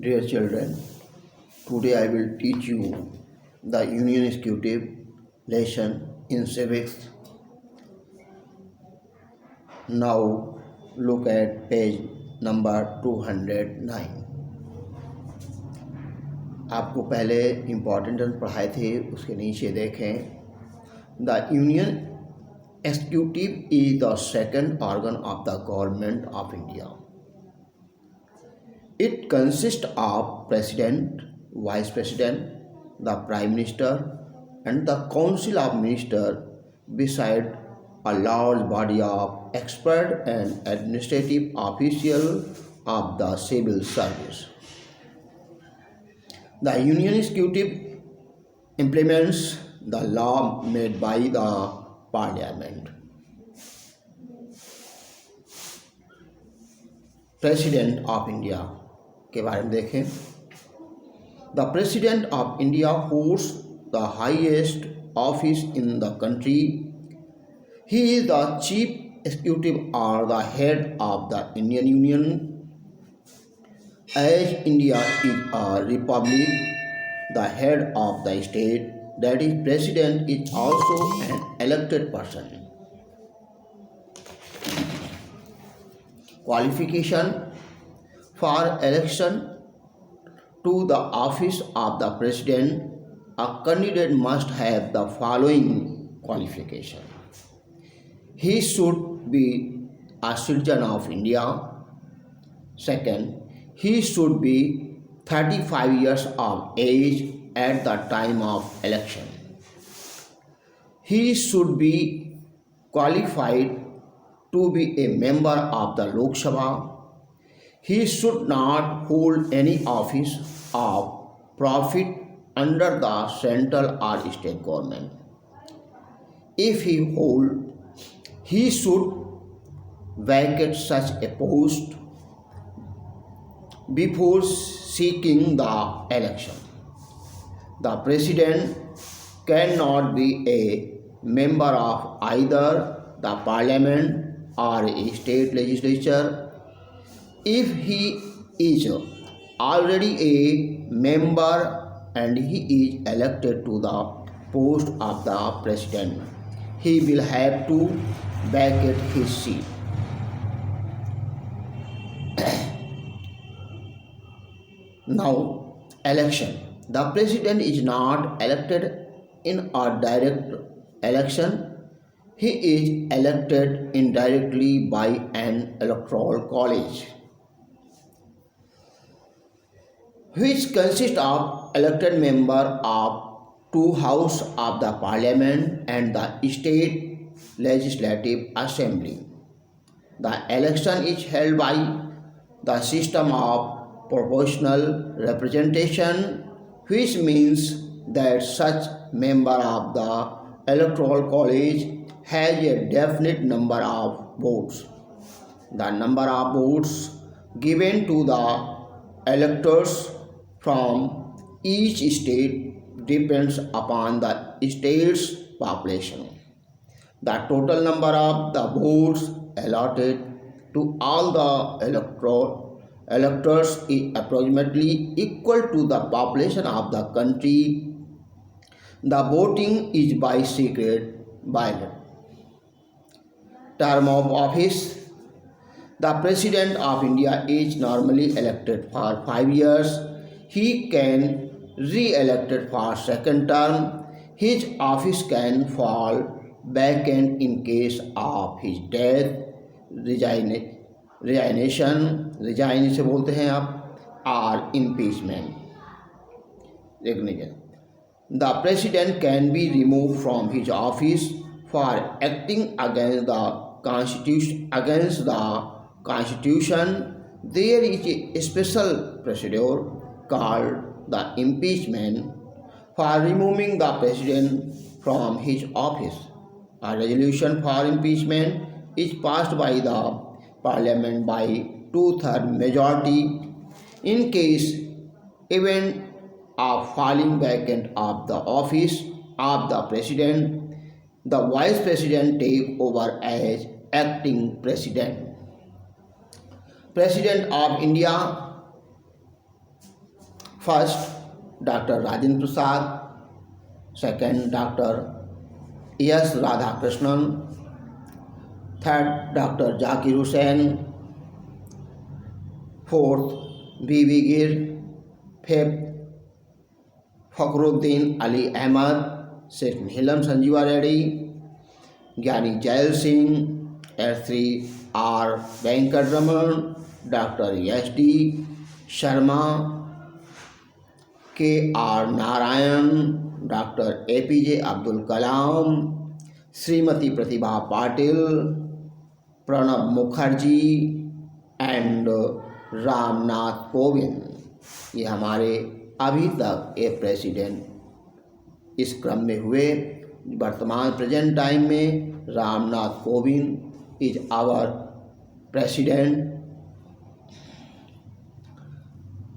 Dear children, today I will teach you the Union Executive lesson in civics. Now look at page number 209. आपको पहले important पढ़ाए थे, उसके नीचे देखें। The union executive is the second organ of the government of India. It consists of President, Vice President, the Prime Minister, and the Council of Ministers, beside a large body of expert and administrative officials of the civil service. The Union Executive implements the law made by the Parliament. President of India के बारे में देखें. The president of India holds the highest office in the country. He is the chief executive और the head of the Indian union. As India is a republic, the head of the state, that is president, is also an elected person. Qualification for election to the office of the president, a candidate must have the following qualification. He should be a citizen of India. Second, he should be 35 years of age at the time of election. He should be qualified to be a member of the Lok Sabha. He should not hold any office of profit under the central or state government. If he hold, he should vacate such a post before seeking the election. The president cannot be a member of either the parliament or a state legislature. If he is already a member and he is elected to the post of the president, he will have to vacate his seat. Now, election. The president is not elected in a direct election. He is elected indirectly by an electoral college, which consists of elected member of two houses of the parliament and the state legislative assembly. The election is held by the system of proportional representation, which means that such member of the electoral college has a definite number of votes. The number of votes given to the electors from each state depends upon the state's population. The total number of the votes allotted to all the electors is approximately equal to the population of the country. The voting is by secret ballot. Term of office. The President of India is normally elected for 5 years. He can re-elected for second term. His office can fall vacant in case of his death, resign से बोलते हैं आप, or impeachment. The president can be removed from his office for acting against the constitution. There is a special procedure called the impeachment for removing the president from his office. A resolution for impeachment is passed by the parliament by 2/3 majority. In case even of falling vacant of the office of the president, the vice president take over as acting president. President of India First, Dr. Rajendra Prasad. Second, Dr. S. Radhakrishnan. Third, Dr. Zakir Hussain. Fourth, B.V. Gir. Fifth, Fakhruddin Ali Ahmad. Sixth, Neelam Sanjeeva Reddy. Gyani Jail Singh. S3, R. Venkatraman. Dr. S.D. Sharma. K.R. Narayan. Dr. APJ Abdul Kalam. Srimati Pratibha Patil. Pranab Mukherjee and Ramnath Kovind. ये हमारे अभी तक एक president इस क्रम में हुए। वर्तमान प्रेजेंट टाइम में Ramnath Kovind is our president.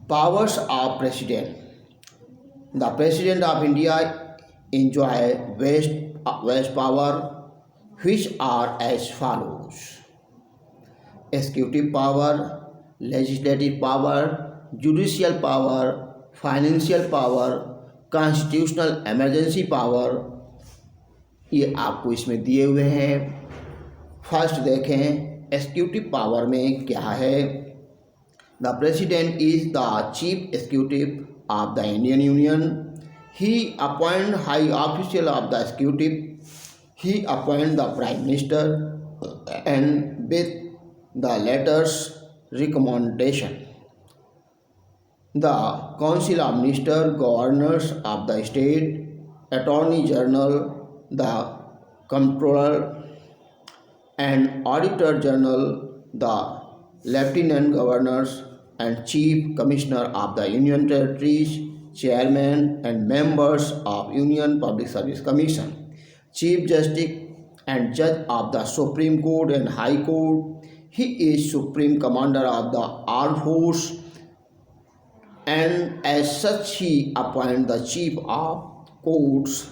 Powers of president. The president of India enjoy vast power which are as follows: executive power, legislative power, judicial power, financial power, constitutional emergency power। ये आपको इसमें दिए हुए हैं। फर्स्ट देखें executive power में क्या है। The president is the chief executive of the Indian union. He appoints high official of the executive. He appoints the prime minister and with the latter's recommendation. The council of ministers, governors of the state, attorney general, the comptroller and auditor general, the lieutenant governors and chief commissioner of the union territories, chairman and members of Union Public Service Commission, Chief Justice and Judge of the Supreme Court and High Court. He is Supreme Commander of the Armed Force and as such he appoints the Chief of Courts,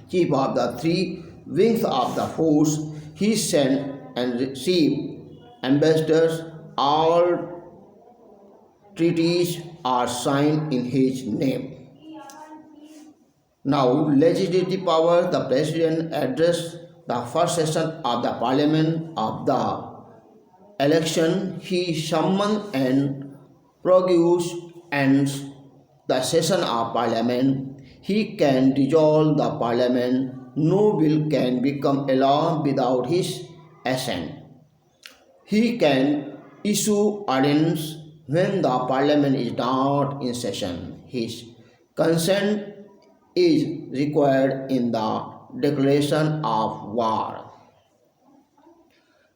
Chief of the three wings of the force. He sent and received ambassadors. All treaties are signed in his name. Now, legislative power. The president addressed the first session of the parliament of the election. He summoned and prorogues and the session of parliament. He can dissolve the parliament. No bill can become a law without his assent. He can issue ordinance when the parliament is not in session. His consent is required in the declaration of war.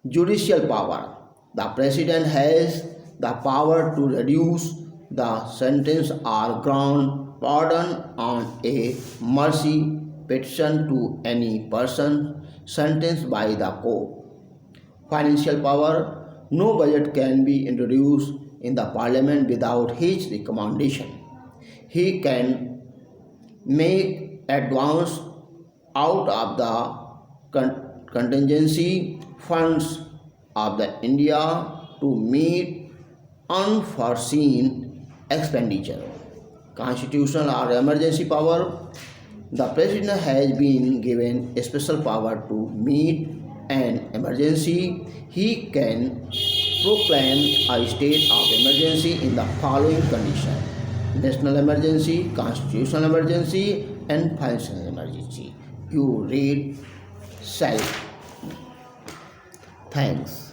Judicial power. The president has the power to reduce the sentence or grant pardon on a mercy petition to any person sentenced by the court. Financial power. No budget can be introduced in the parliament without his recommendation. He can make advance out of the contingency funds of the India to meet unforeseen expenditure. Constitutional or emergency power. The president has been given a special power to meet an emergency. He can proclaim a state of emergency in the following conditions: national emergency, constitutional emergency and financial emergency. You read self. Thanks.